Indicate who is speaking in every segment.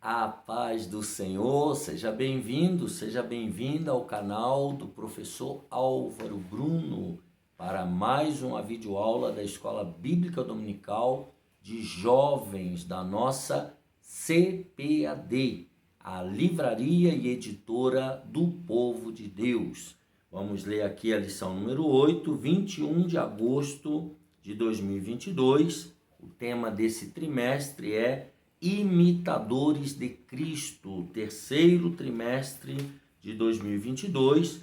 Speaker 1: A paz do Senhor, seja bem-vindo, seja bem-vinda ao canal do professor Álvaro Bruno para mais uma videoaula da Escola Bíblica Dominical de Jovens da nossa CPAD, a Livraria e Editora do Povo de Deus. Vamos ler aqui a lição número 8, 21 de agosto de 2022. O tema desse trimestre é Imitadores de Cristo, terceiro trimestre de 2022,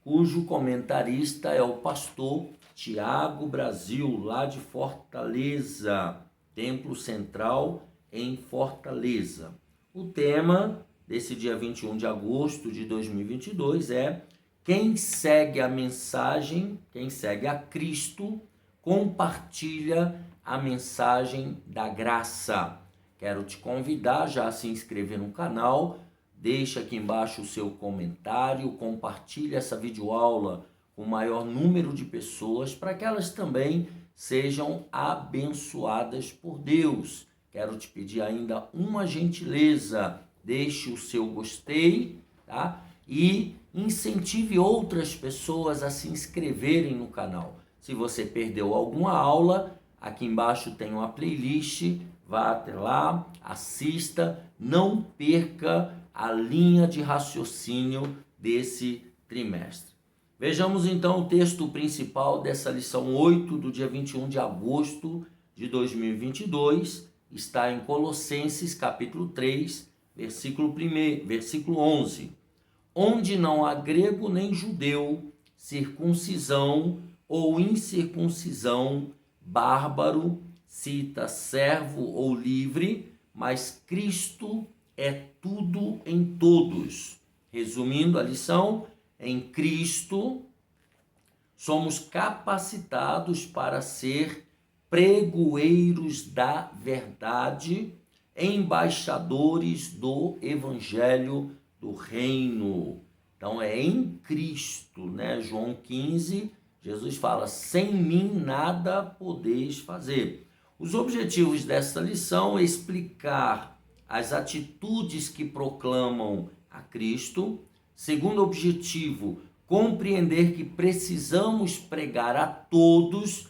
Speaker 1: cujo comentarista é o pastor Tiago Brasil, lá de Fortaleza, Templo Central em Fortaleza. O tema desse dia 21 de agosto de 2022 é: quem segue a mensagem, quem segue a Cristo, compartilha a mensagem da graça. Quero te convidar já a se inscrever no canal, deixa aqui embaixo o seu comentário, compartilhe essa videoaula com o maior número de pessoas para que elas também sejam abençoadas por Deus. Quero te pedir ainda uma gentileza, deixe o seu gostei, tá? E incentive outras pessoas a se inscreverem no canal. Se você perdeu alguma aula, aqui embaixo tem uma playlist, vá até lá, assista, não perca a linha de raciocínio desse trimestre. Vejamos então o texto principal dessa lição 8 do dia 21 de agosto de 2022, está em Colossenses capítulo 3, versículo 11. Onde não há grego nem judeu, circuncisão ou incircuncisão, bárbaro, cita servo ou livre, mas Cristo é tudo em todos. Resumindo a lição, em Cristo somos capacitados para ser pregoeiros da verdade, embaixadores do Evangelho do Reino. Então é em Cristo, né? João 15, Jesus fala: sem mim nada podeis fazer. Os objetivos desta lição é explicar as atitudes que proclamam a Cristo. Segundo objetivo, compreender que precisamos pregar a todos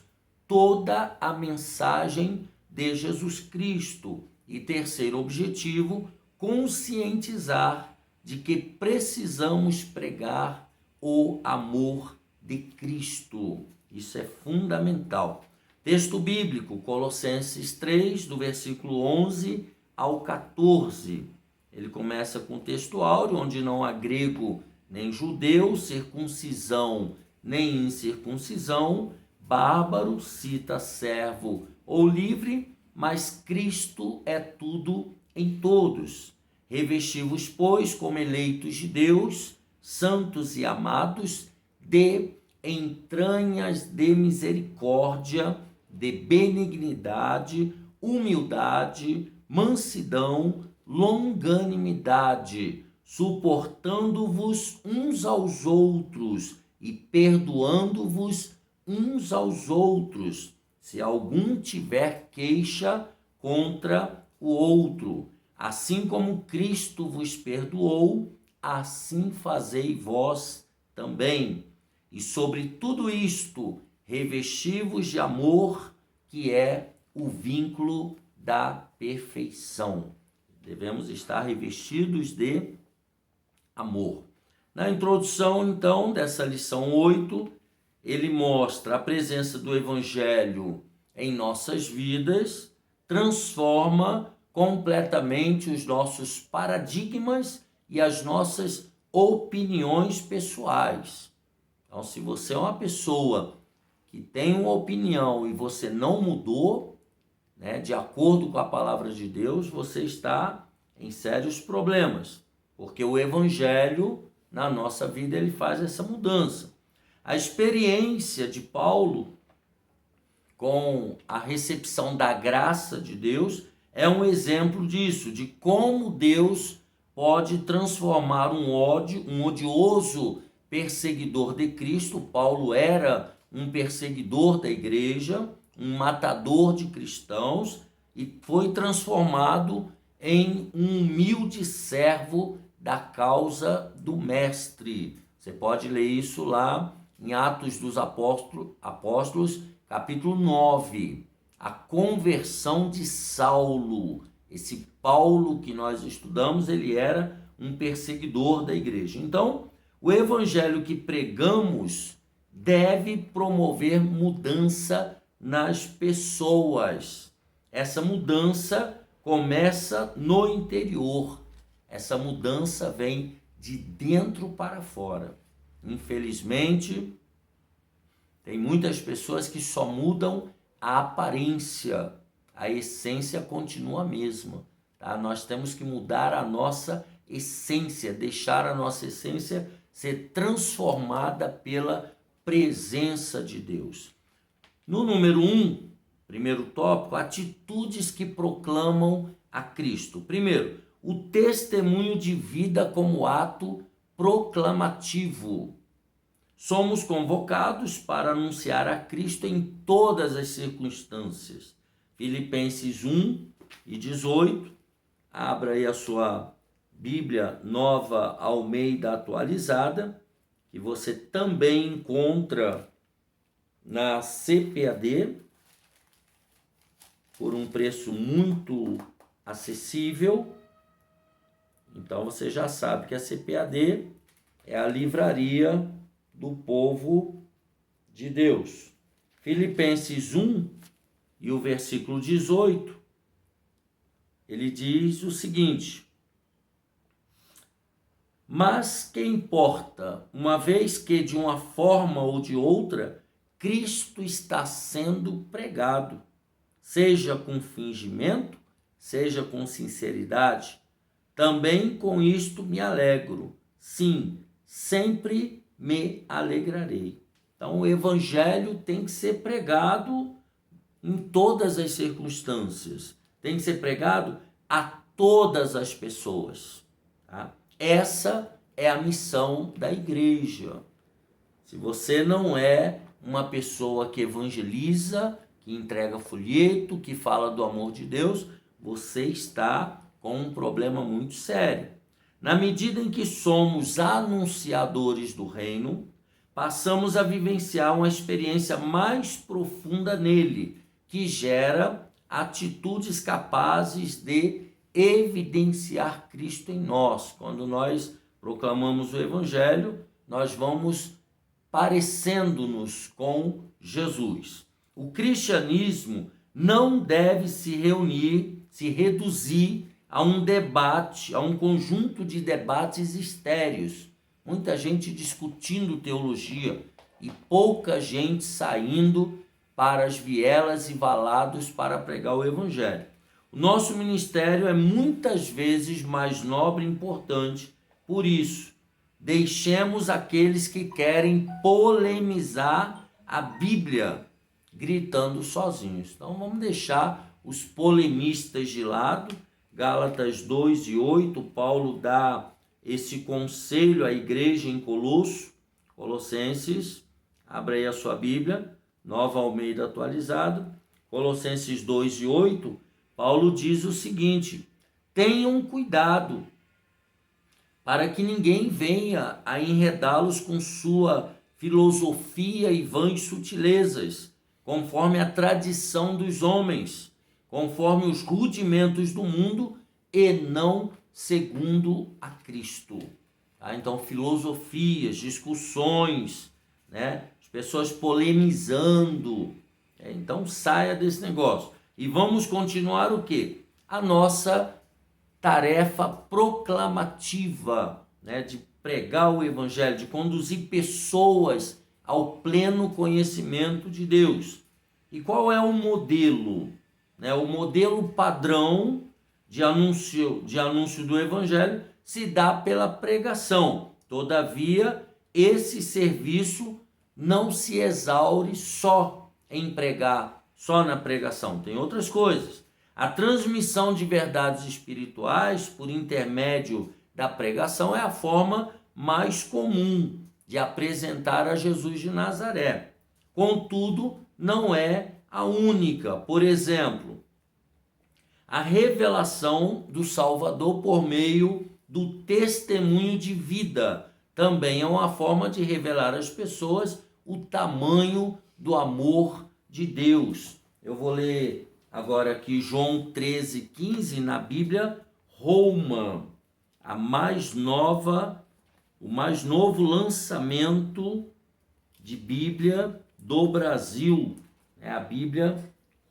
Speaker 1: toda a mensagem de Jesus Cristo. E terceiro objetivo, conscientizar de que precisamos pregar o amor de Cristo. Isso é fundamental. Texto bíblico, Colossenses 3, do versículo 11 ao 14. Ele começa com o texto áureo, onde não há grego nem judeu, circuncisão nem incircuncisão, bárbaro, cita servo ou livre, mas Cristo é tudo em todos. Revesti-vos, pois, como eleitos de Deus, santos e amados, de entranhas de misericórdia, de benignidade, humildade, mansidão, longanimidade, suportando-vos uns aos outros e perdoando-vos uns aos outros, se algum tiver queixa contra o outro. Assim como Cristo vos perdoou, assim fazei vós também. E sobre tudo isto, revesti-vos de amor, que é o vínculo da perfeição. Devemos estar revestidos de amor. Na introdução, então, dessa lição 8, ele mostra a presença do Evangelho em nossas vidas, transforma completamente os nossos paradigmas e as nossas opiniões pessoais. Então, se você é uma pessoa que tem uma opinião e você não mudou, né, de acordo com a palavra de Deus, você está em sérios problemas, porque o Evangelho na nossa vida ele faz essa mudança. A experiência de Paulo com a recepção da graça de Deus é um exemplo disso, de como Deus pode transformar um odioso perseguidor de Cristo. Paulo era um perseguidor da igreja, um matador de cristãos, e foi transformado em um humilde servo da causa do Mestre. Você pode ler isso lá em Atos dos Apóstolos, capítulo 9. A conversão de Saulo. Esse Paulo que nós estudamos, ele era um perseguidor da igreja. Então, o evangelho que pregamos deve promover mudança nas pessoas. Essa mudança começa no interior. Essa mudança vem de dentro para fora. Infelizmente, tem muitas pessoas que só mudam a aparência. A essência continua a mesma. Tá? Nós temos que mudar a nossa essência, deixar a nossa essência ser transformada pela presença de Deus. No número 1, primeiro tópico, atitudes que proclamam a Cristo. Primeiro, o testemunho de vida como ato proclamativo. Somos convocados para anunciar a Cristo em todas as circunstâncias. Filipenses 1:18. Abra aí a sua Bíblia Nova Almeida atualizada, que você também encontra na CPAD por um preço muito acessível. Então você já sabe que a CPAD é a livraria do povo de Deus. Filipenses 1 e o versículo 18, ele diz o seguinte: mas que importa, uma vez que de uma forma ou de outra, Cristo está sendo pregado, seja com fingimento, seja com sinceridade. Também com isto me alegro. Sim, sempre me alegrarei. Então, o evangelho tem que ser pregado em todas as circunstâncias. Tem que ser pregado a todas as pessoas. Tá? Essa é a missão da igreja. Se você não é uma pessoa que evangeliza, que entrega folheto, que fala do amor de Deus, você está com um problema muito sério. Na medida em que somos anunciadores do reino, passamos a vivenciar uma experiência mais profunda nele, que gera atitudes capazes de evidenciar Cristo em nós. Quando nós proclamamos o evangelho, nós vamos parecendo-nos com Jesus. O cristianismo não deve se reduzir a um debate, a um conjunto de debates estéreos. Muita gente discutindo teologia e pouca gente saindo para as vielas e valados para pregar o evangelho. O nosso ministério é muitas vezes mais nobre e importante. Por isso, deixemos aqueles que querem polemizar a Bíblia gritando sozinhos. Então vamos deixar os polemistas de lado. Gálatas 2:8, Paulo dá esse conselho à igreja em Colossenses, abre aí a sua Bíblia, Nova Almeida atualizado, Colossenses 2:8, Paulo diz o seguinte: tenham cuidado para que ninguém venha a enredá-los com sua filosofia e vãs sutilezas, conforme a tradição dos homens, conforme os rudimentos do mundo e não segundo a Cristo. Tá? Então, filosofias, discussões, né? As pessoas polemizando. Então, saia desse negócio. E vamos continuar o quê? A nossa tarefa proclamativa, né? De pregar o evangelho, de conduzir pessoas ao pleno conhecimento de Deus. E qual é o modelo? O modelo padrão de anúncio do evangelho se dá pela pregação. Todavia, esse serviço não se exaure só em pregar, só na pregação. Tem outras coisas. A transmissão de verdades espirituais por intermédio da pregação é a forma mais comum de apresentar a Jesus de Nazaré. Contudo, não é a única. Por exemplo, a revelação do Salvador por meio do testemunho de vida. Também é uma forma de revelar às pessoas o tamanho do amor de Deus. Eu vou ler agora aqui João 13:15 na Bíblia Roma, o mais novo lançamento de Bíblia do Brasil. É a Bíblia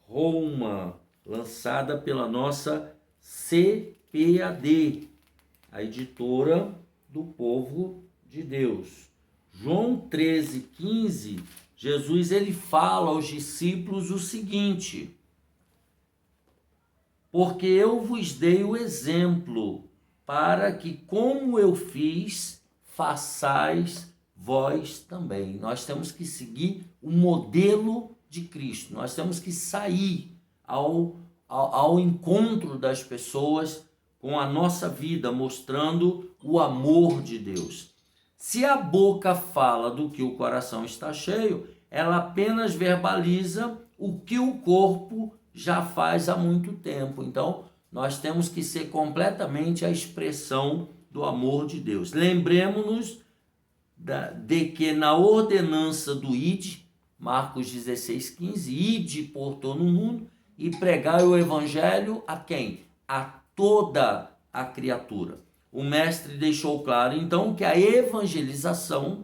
Speaker 1: Roma, lançada pela nossa CPAD, a editora do povo de Deus. João 13:15, Jesus ele fala aos discípulos o seguinte: porque eu vos dei o exemplo, para que como eu fiz, façais vós também. Nós temos que seguir o modelo de Cristo, nós temos que sair ao encontro das pessoas com a nossa vida, mostrando o amor de Deus. Se a boca fala do que o coração está cheio, ela apenas verbaliza o que o corpo já faz há muito tempo. Então, nós temos que ser completamente a expressão do amor de Deus. Lembremos-nos de que na ordenança do id, Marcos 16:15, ide por todo o mundo e pregai o evangelho a quem? A toda a criatura. O mestre deixou claro, então, que a evangelização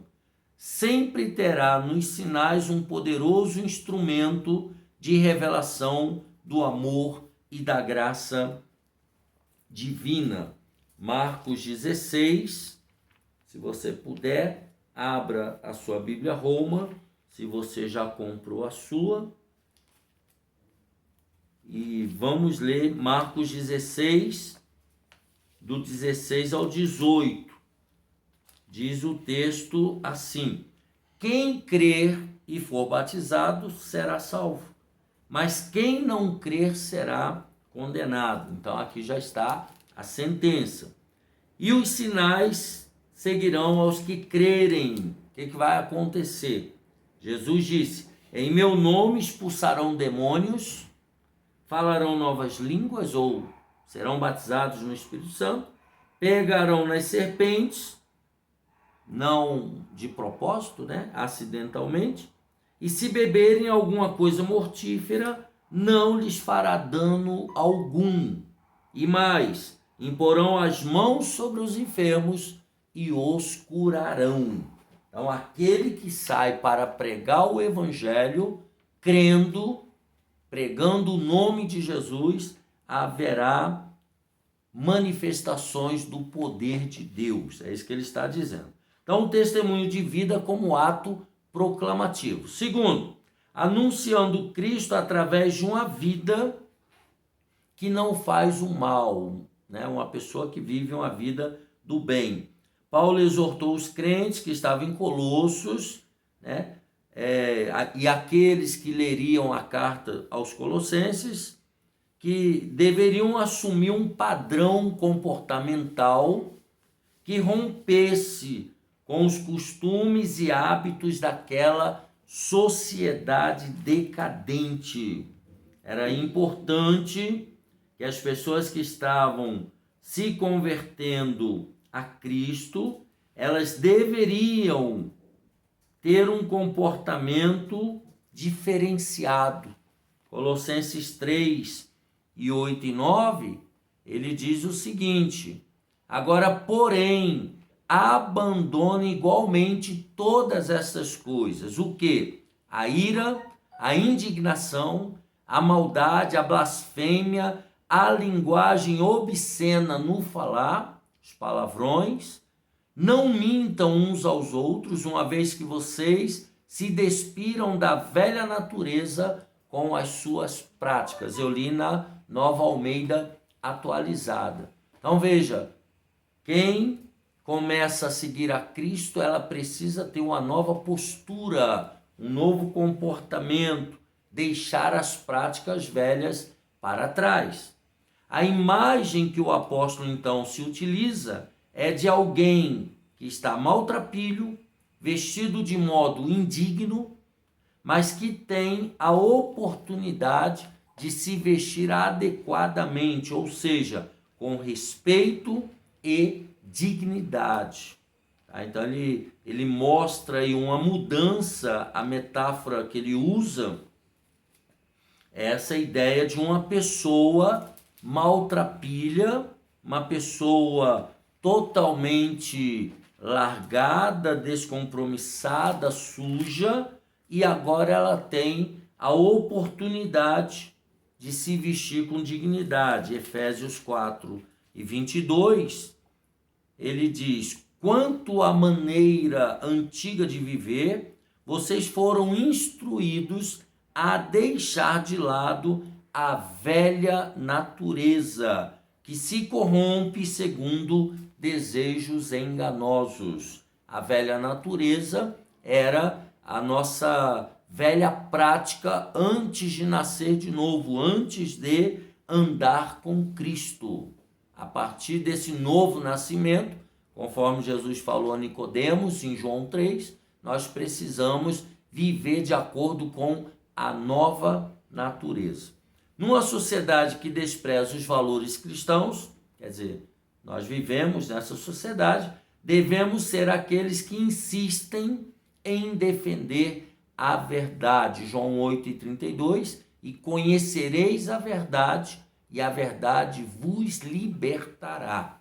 Speaker 1: sempre terá nos sinais um poderoso instrumento de revelação do amor e da graça divina. Marcos 16, se você puder, abra a sua Bíblia Roma, se você já comprou a sua, e vamos ler Marcos 16, do 16 ao 18. Diz o texto assim: quem crer e for batizado será salvo, mas quem não crer será condenado. Então aqui já está a sentença. E os sinais seguirão aos que crerem. O que vai acontecer? Jesus disse: em meu nome expulsarão demônios, falarão novas línguas ou serão batizados no Espírito Santo, pegarão nas serpentes, não de propósito, acidentalmente, e se beberem alguma coisa mortífera, não lhes fará dano algum. E mais, imporão as mãos sobre os enfermos e os curarão. Então, aquele que sai para pregar o evangelho, crendo, pregando o nome de Jesus, haverá manifestações do poder de Deus. É isso que ele está dizendo. Então, o testemunho de vida como ato proclamativo. Segundo, anunciando Cristo através de uma vida que não faz o mal, uma pessoa que vive uma vida do bem. Paulo exortou os crentes que estavam em Colossos, e aqueles que leriam a carta aos Colossenses, que deveriam assumir um padrão comportamental que rompesse com os costumes e hábitos daquela sociedade decadente. Era importante que as pessoas que estavam se convertendo a Cristo, elas deveriam ter um comportamento diferenciado. Colossenses 3, 8 e 9, ele diz o seguinte: agora, porém, abandone igualmente todas essas coisas. O quê? A ira, a indignação, a maldade, a blasfêmia, a linguagem obscena no falar, os palavrões. Não mintam uns aos outros, uma vez que vocês se despiram da velha natureza com as suas práticas. Eu li na Nova Almeida atualizada. Então veja, quem começa a seguir a Cristo, ela precisa ter uma nova postura, um novo comportamento, deixar as práticas velhas para trás. A imagem que o apóstolo então se utiliza é de alguém que está maltrapilho, vestido de modo indigno, mas que tem a oportunidade de se vestir adequadamente, ou seja, com respeito e dignidade. Tá? Então ele mostra aí uma mudança, a metáfora que ele usa é essa ideia de uma pessoa maltrapilha, uma pessoa totalmente largada, descompromissada, suja, e agora ela tem a oportunidade de se vestir com dignidade. Efésios 4:22, ele diz: quanto à maneira antiga de viver, vocês foram instruídos a deixar de lado a velha natureza, que se corrompe segundo desejos enganosos. A velha natureza era a nossa velha prática antes de nascer de novo, antes de andar com Cristo. A partir desse novo nascimento, conforme Jesus falou a Nicodemos em João 3, nós precisamos viver de acordo com a nova natureza. Numa sociedade que despreza os valores cristãos, quer dizer, nós vivemos nessa sociedade, devemos ser aqueles que insistem em defender a verdade. João 8:32, e conhecereis a verdade, e a verdade vos libertará.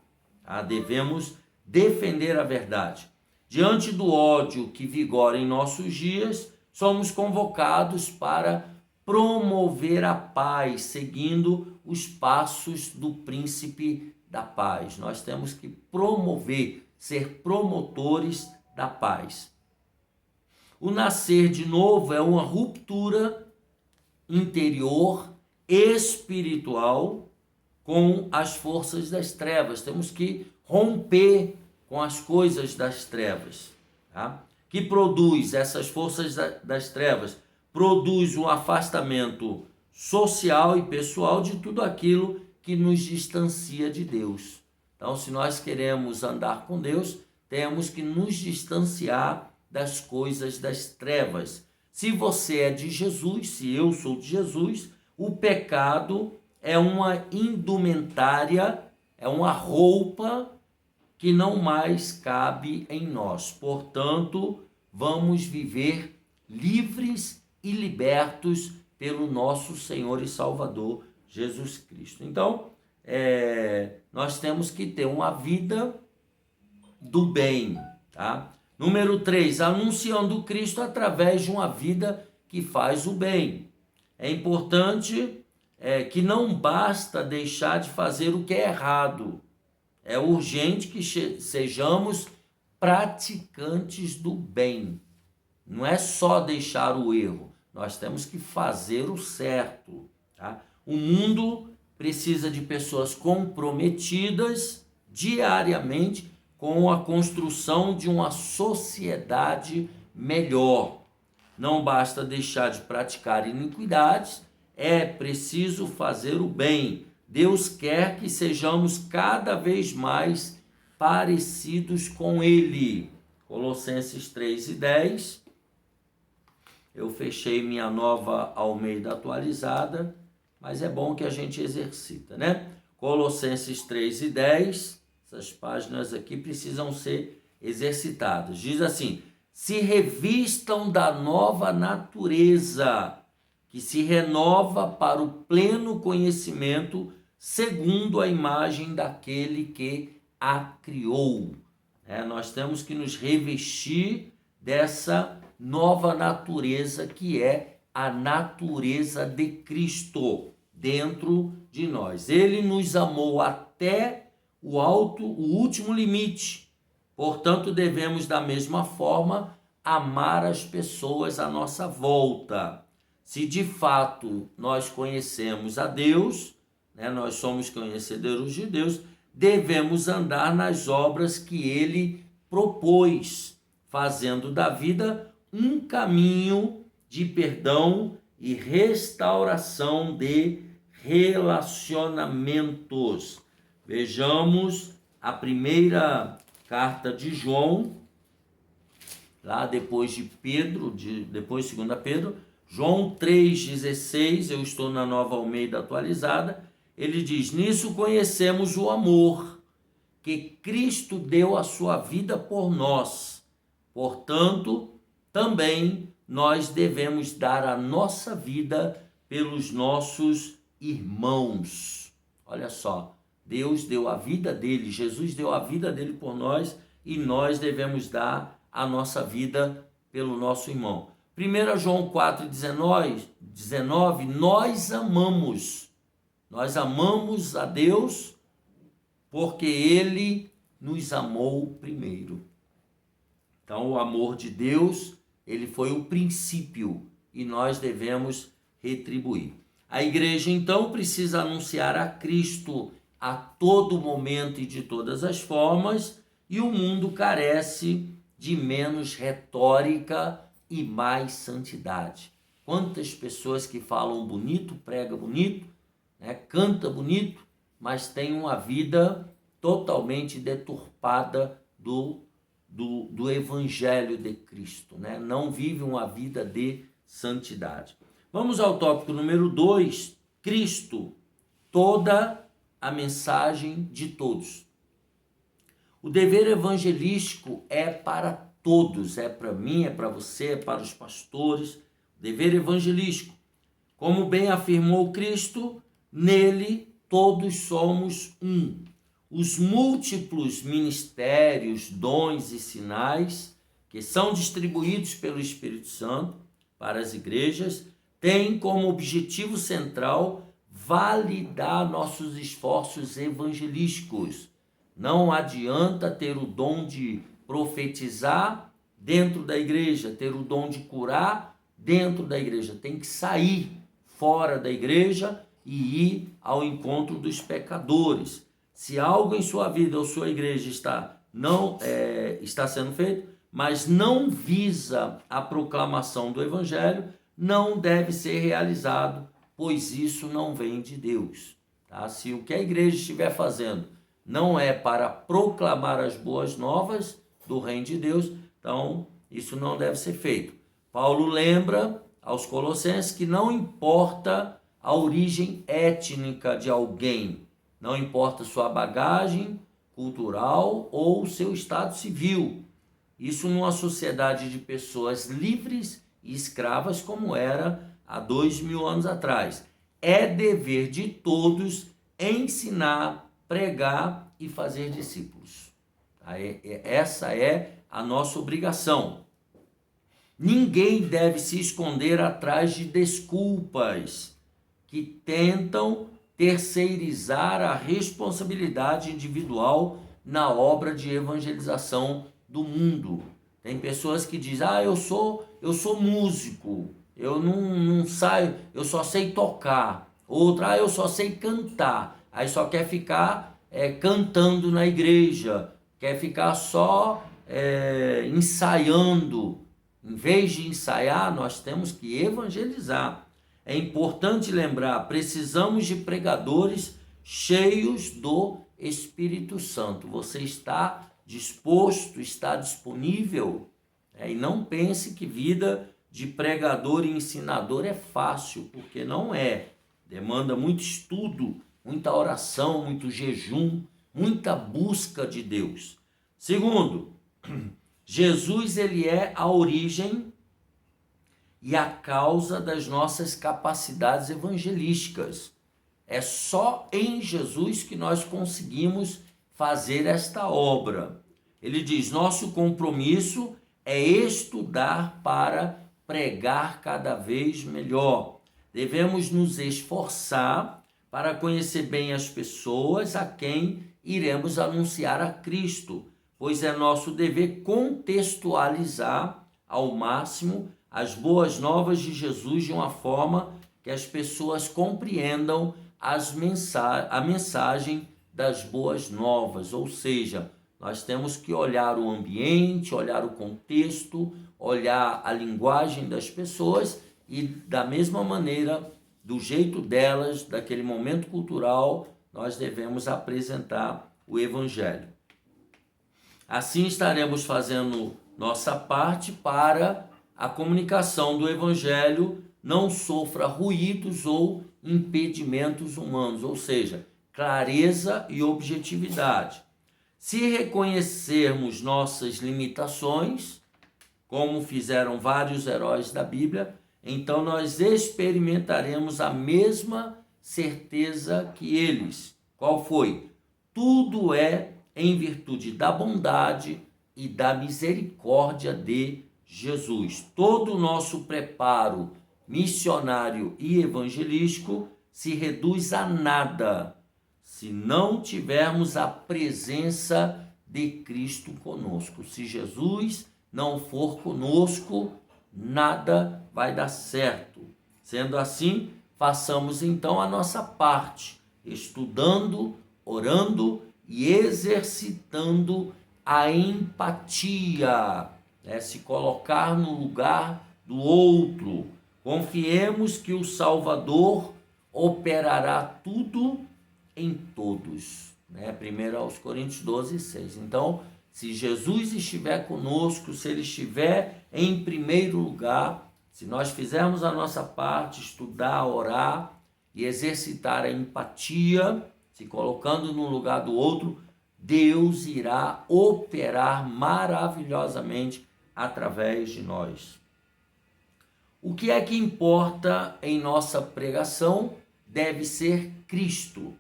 Speaker 1: Devemos defender a verdade. Diante do ódio que vigora em nossos dias, somos convocados para promover a paz, seguindo os passos do príncipe da paz. Nós temos que promover, ser promotores da paz. O nascer de novo é uma ruptura interior, espiritual, com as forças das trevas. Temos que romper com as coisas das trevas, tá? Que produz, essas forças das trevas, produz um afastamento social e pessoal de tudo aquilo que nos distancia de Deus. Então, se nós queremos andar com Deus, temos que nos distanciar das coisas das trevas. Se você é de Jesus, se eu sou de Jesus, o pecado é uma indumentária, é uma roupa que não mais cabe em nós. Portanto, vamos viver livres e libertos pelo nosso Senhor e Salvador Jesus Cristo. Então, nós temos que ter uma vida do bem, tá? Número 3, anunciando Cristo através de uma vida que faz o bem. É importante que não basta deixar de fazer o que é errado. É urgente que sejamos praticantes do bem. Não é só deixar o erro, nós temos que fazer o certo. Tá? O mundo precisa de pessoas comprometidas diariamente com a construção de uma sociedade melhor. Não basta deixar de praticar iniquidades, é preciso fazer o bem. Deus quer que sejamos cada vez mais parecidos com Ele. Colossenses 3:10. Eu fechei minha Nova Almeida atualizada, mas é bom que a gente exercita, né? Colossenses 3:10, essas páginas aqui precisam ser exercitadas. Diz assim: se revistam da nova natureza, que se renova para o pleno conhecimento, segundo a imagem daquele que a criou. Nós temos que nos revestir dessa nova natureza, que é a natureza de Cristo dentro de nós. Ele nos amou até o último limite. Portanto, devemos da mesma forma amar as pessoas à nossa volta. Se de fato nós conhecemos a Deus, nós somos conhecedores de Deus, devemos andar nas obras que Ele propôs, fazendo da vida um caminho de perdão e restauração de relacionamentos. Vejamos a primeira carta de João, lá depois de 2 Pedro, João 3,16, eu estou na Nova Almeida atualizada, ele diz: nisso conhecemos o amor, que Cristo deu a sua vida por nós. Portanto, também nós devemos dar a nossa vida pelos nossos irmãos. Olha só, Deus deu a vida dele, Jesus deu a vida dele por nós e nós devemos dar a nossa vida pelo nosso irmão. 1 João 4,19, nós amamos a Deus porque Ele nos amou primeiro. Então, o amor de Deus, ele foi o princípio e nós devemos retribuir. A igreja, então, precisa anunciar a Cristo a todo momento e de todas as formas, e o mundo carece de menos retórica e mais santidade. Quantas pessoas que falam bonito, prega bonito, né, canta bonito, mas tem uma vida totalmente deturpada do Evangelho de Cristo, né? Não vive uma vida de santidade. Vamos ao tópico número 2, Cristo, toda a mensagem de todos. O dever evangelístico é para todos, é para mim, é para você, é para os pastores. O dever evangelístico, como bem afirmou Cristo, nele todos somos um. Os múltiplos ministérios, dons e sinais que são distribuídos pelo Espírito Santo para as igrejas têm como objetivo central validar nossos esforços evangelísticos. Não adianta ter o dom de profetizar dentro da igreja, ter o dom de curar dentro da igreja. Tem que sair fora da igreja e ir ao encontro dos pecadores. Se algo em sua vida ou sua igreja está sendo feito, mas não visa a proclamação do Evangelho, não deve ser realizado, pois isso não vem de Deus. Tá? Se o que a igreja estiver fazendo não é para proclamar as boas novas do reino de Deus, então isso não deve ser feito. Paulo lembra aos Colossenses que não importa a origem étnica de alguém, não importa sua bagagem cultural ou seu estado civil. Isso numa sociedade de pessoas livres e escravas como era há 2000 anos atrás. É dever de todos ensinar, pregar e fazer discípulos. Essa é a nossa obrigação. Ninguém deve se esconder atrás de desculpas que tentam terceirizar a responsabilidade individual na obra de evangelização do mundo. Tem pessoas que dizem: eu sou músico, eu não saio, eu só sei tocar. Outra: eu só sei cantar. Aí só quer ficar cantando na igreja, quer ficar só ensaiando. Em vez de ensaiar, nós temos que evangelizar. É importante lembrar, precisamos de pregadores cheios do Espírito Santo. Você está disposto, está disponível? E não pense que vida de pregador e ensinador é fácil, porque não é. Demanda muito estudo, muita oração, muito jejum, muita busca de Deus. Segundo, Jesus, ele é a origem e a causa das nossas capacidades evangelísticas. É só em Jesus que nós conseguimos fazer esta obra. Ele diz: nosso compromisso é estudar para pregar cada vez melhor. Devemos nos esforçar para conhecer bem as pessoas a quem iremos anunciar a Cristo, pois é nosso dever contextualizar ao máximo as boas novas de Jesus de uma forma que as pessoas compreendam a mensagem das boas novas. Ou seja, nós temos que olhar o ambiente, olhar o contexto, olhar a linguagem das pessoas e, da mesma maneira, do jeito delas, daquele momento cultural, nós devemos apresentar o Evangelho. Assim estaremos fazendo nossa parte para a comunicação do Evangelho não sofra ruídos ou impedimentos humanos, ou seja, clareza e objetividade. Se reconhecermos nossas limitações, como fizeram vários heróis da Bíblia, então nós experimentaremos a mesma certeza que eles. Qual foi? Tudo é em virtude da bondade e da misericórdia de Jesus. Todo o nosso preparo missionário e evangelístico se reduz a nada se não tivermos a presença de Cristo conosco. Se Jesus não for conosco, nada vai dar certo. Sendo assim, façamos então a nossa parte, estudando, orando e exercitando a empatia, se colocar no lugar do outro. Confiemos que o Salvador operará tudo em todos. 1 Coríntios 12, 6. Então, se Jesus estiver conosco, se ele estiver em primeiro lugar, se nós fizermos a nossa parte, estudar, orar e exercitar a empatia, se colocando no lugar do outro, Deus irá operar maravilhosamente através de nós. O que é que importa em nossa pregação? Deve ser Cristo.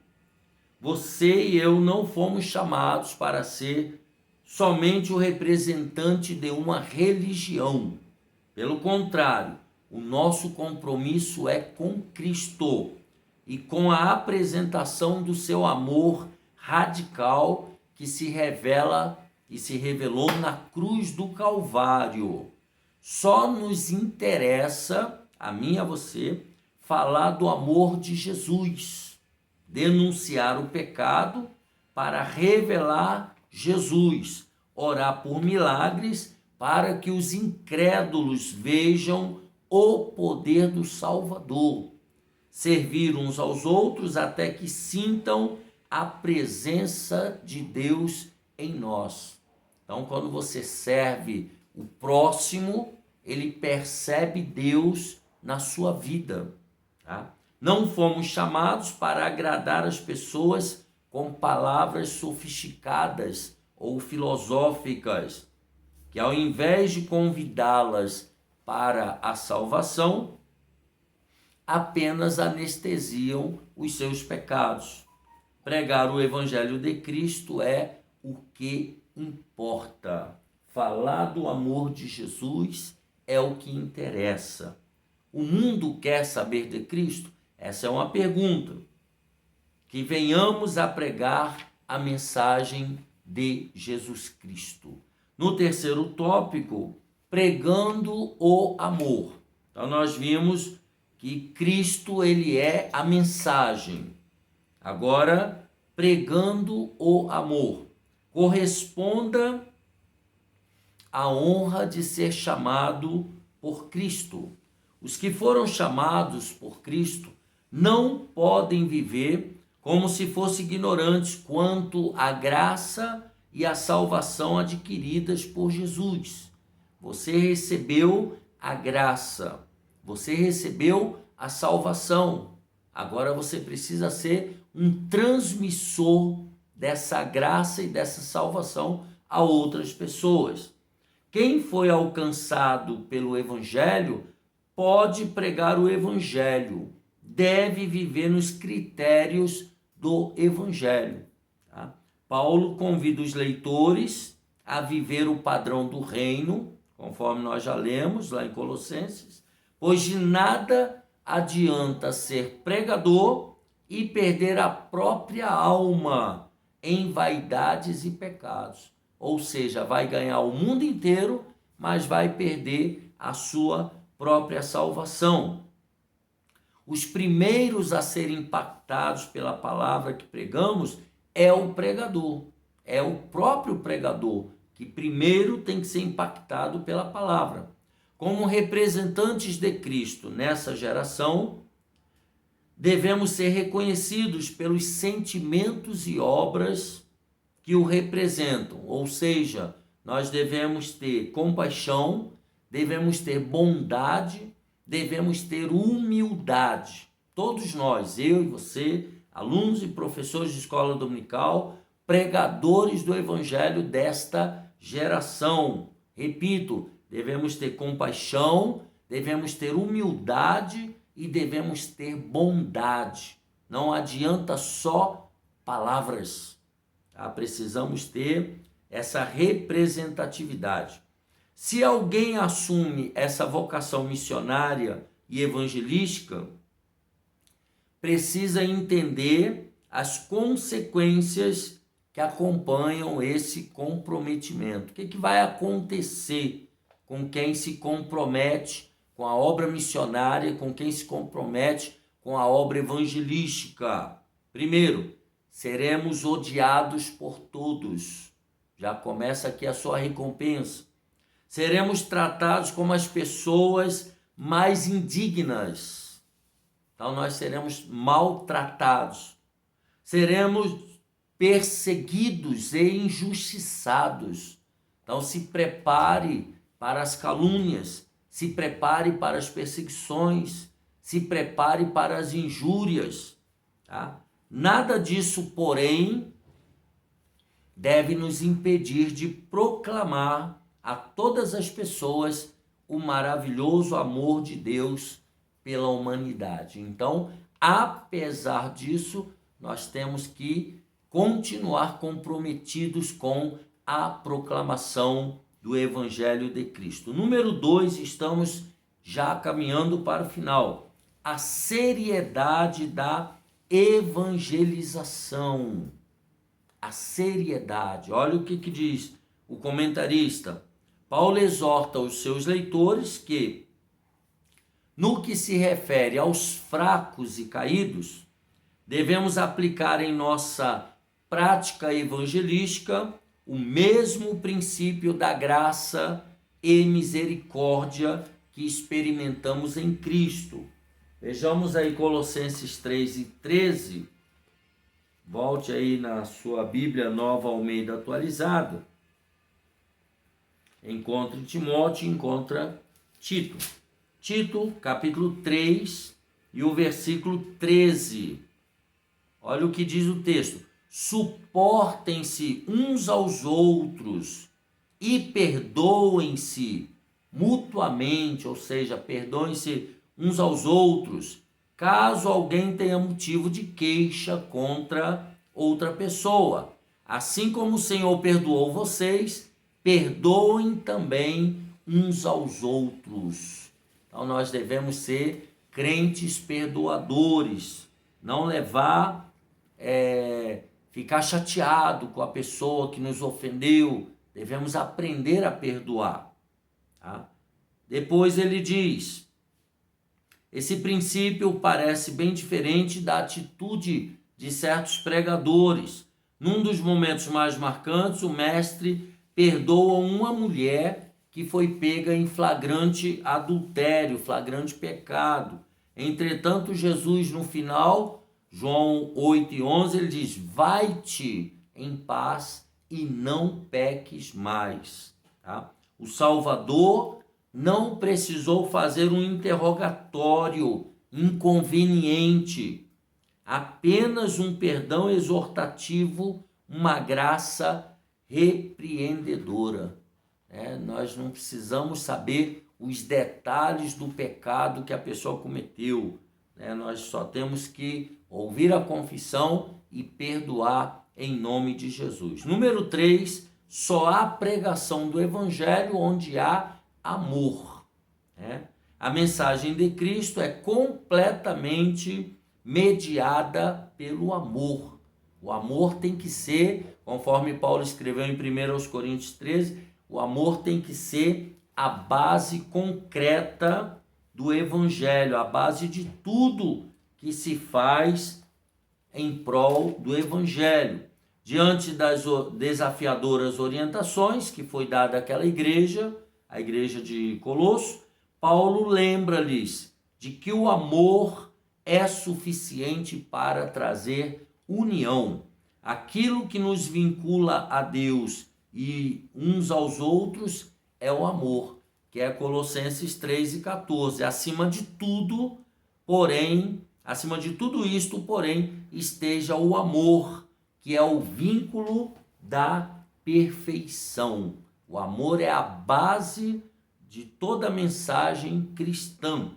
Speaker 1: Você e eu não fomos chamados para ser somente o representante de uma religião. Pelo contrário, o nosso compromisso é com Cristo e com a apresentação do seu amor radical que se revela e se revelou na cruz do Calvário. Só nos interessa, a mim e a você, falar do amor de Jesus, denunciar o pecado para revelar Jesus, orar por milagres para que os incrédulos vejam o poder do Salvador, servir uns aos outros até que sintam a presença de Deus em nós. Então, quando você serve o próximo, ele percebe Deus na sua vida. Tá? Não fomos chamados para agradar as pessoas com palavras sofisticadas ou filosóficas, que ao invés de convidá-las para a salvação, apenas anestesiam os seus pecados. Pregar o Evangelho de Cristo é o que importa. Falar do amor de Jesus é o que interessa. O mundo quer saber de Cristo? Essa é uma pergunta. Que venhamos a pregar a mensagem de Jesus Cristo. No terceiro tópico, pregando o amor. Então nós vimos que Cristo, ele é a mensagem. Agora, pregando o amor. Corresponda à honra de ser chamado por Cristo. Os que foram chamados por Cristo não podem viver como se fossem ignorantes quanto à graça e à salvação adquiridas por Jesus. Você recebeu a graça, você recebeu a salvação. Agora você precisa ser um transmissor dessa graça e dessa salvação a outras pessoas. Quem foi alcançado pelo Evangelho pode pregar o Evangelho, deve viver nos critérios do Evangelho. Tá? Paulo convida os leitores a viver o padrão do reino, conforme nós já lemos lá em Colossenses, pois de nada adianta ser pregador e perder a própria alma em vaidades e pecados. Ou seja, vai ganhar o mundo inteiro, mas vai perder a sua própria salvação. Os primeiros a serem impactados pela palavra que pregamos é o pregador, é o próprio pregador, que primeiro tem que ser impactado pela palavra. Como representantes de Cristo nessa geração, devemos ser reconhecidos pelos sentimentos e obras que o representam, ou seja, nós devemos ter compaixão, devemos ter bondade, devemos ter humildade. Todos nós, eu e você, alunos e professores de escola dominical, pregadores do evangelho desta geração. Repito, devemos ter compaixão, devemos ter humildade e devemos ter bondade. Não adianta só palavras. Tá? Precisamos ter essa representatividade. Se alguém assume essa vocação missionária e evangelística, precisa entender as consequências que acompanham esse comprometimento. O que vai acontecer com quem se compromete com a obra missionária, com quem se compromete com a obra evangelística? Primeiro, seremos odiados por todos. Já começa aqui a sua recompensa. Seremos tratados como as pessoas mais indignas. Então nós seremos maltratados. Seremos perseguidos e injustiçados. Então se prepare para as calúnias, se prepare para as perseguições, se prepare para as injúrias. Tá? Nada disso, porém, deve nos impedir de proclamar a todas as pessoas o maravilhoso amor de Deus pela humanidade. Então, apesar disso, nós temos que continuar comprometidos com a proclamação do Evangelho de Cristo. Número 2, estamos já caminhando para o final. A seriedade da evangelização. A seriedade. Olha o que diz o comentarista. Paulo exorta os seus leitores que, no que se refere aos fracos e caídos, devemos aplicar em nossa prática evangelística o mesmo princípio da graça e misericórdia que experimentamos em Cristo. Vejamos aí Colossenses 3:13. Volte aí na sua Bíblia Nova Almeida atualizada. Encontre Timóteo, encontra Tito. Tito, capítulo 3 e o versículo 13. Olha o que diz o texto. Suportem-se uns aos outros e perdoem-se mutuamente, ou seja, perdoem-se uns aos outros, caso alguém tenha motivo de queixa contra outra pessoa. Assim como o Senhor perdoou vocês, perdoem também uns aos outros. Então nós devemos ser crentes perdoadores, não ficar chateado com a pessoa que nos ofendeu. Devemos aprender a perdoar. Tá? Depois ele diz, esse princípio parece bem diferente da atitude de certos pregadores. Num dos momentos mais marcantes, o mestre perdoa uma mulher que foi pega em flagrante adultério, flagrante pecado. Entretanto, Jesus, no final, João 8:11, ele diz, vai-te em paz e não peques mais. Tá? O Salvador não precisou fazer um interrogatório inconveniente, apenas um perdão exortativo, uma graça repreendedora. Nós não precisamos saber os detalhes do pecado que a pessoa cometeu. Nós só temos que ouvir a confissão e perdoar em nome de Jesus. Número 3, só há pregação do Evangelho onde há amor. A mensagem de Cristo é completamente mediada pelo amor. O amor tem que ser, conforme Paulo escreveu em 1 Coríntios 13, o amor tem que ser a base concreta do Evangelho, a base de tudo que se faz em prol do Evangelho. Diante das desafiadoras orientações que foi dada àquela igreja, a igreja de Colosso, Paulo lembra-lhes de que o amor é suficiente para trazer união. Aquilo que nos vincula a Deus e uns aos outros é o amor. que é Colossenses 3:14. Acima de tudo isto, porém, esteja o amor, que é o vínculo da perfeição. O amor é a base de toda a mensagem cristã.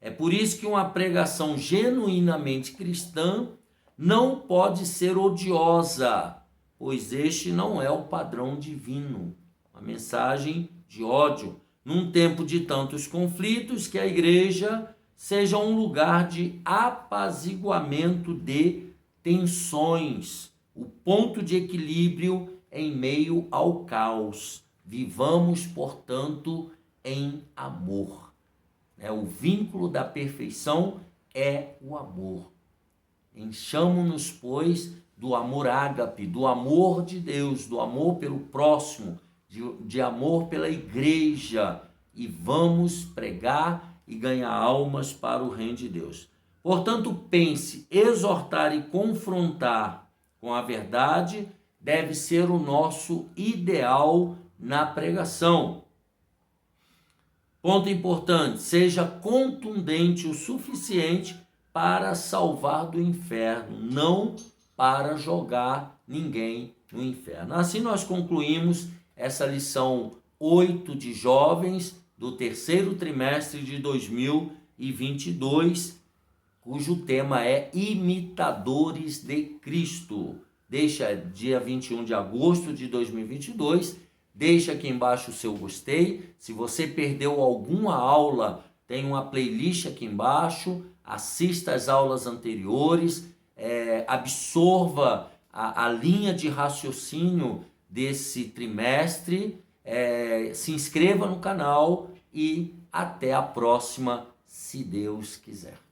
Speaker 1: É por isso que uma pregação genuinamente cristã não pode ser odiosa, pois este não é o padrão divino. Uma mensagem de ódio. Num tempo de tantos conflitos, que a igreja seja um lugar de apaziguamento de tensões, o ponto de equilíbrio em meio ao caos. Vivamos, portanto, em amor. O vínculo da perfeição é o amor. Enchamo-nos, pois, do amor ágape, do amor de Deus, do amor pelo próximo, de amor pela igreja, e vamos pregar e ganhar almas para o reino de Deus. Portanto, pense, exortar e confrontar com a verdade deve ser o nosso ideal na pregação. Ponto importante, seja contundente o suficiente para salvar do inferno, não para jogar ninguém no inferno. Assim nós concluímos essa lição 8 de jovens do terceiro trimestre de 2022, cujo tema é Imitadores de Cristo. Deixa dia 21 de agosto de 2022, deixa aqui embaixo o seu gostei. Se você perdeu alguma aula, tem uma playlist aqui embaixo, assista às aulas anteriores, absorva a linha de raciocínio desse trimestre, se inscreva no canal e até a próxima, se Deus quiser.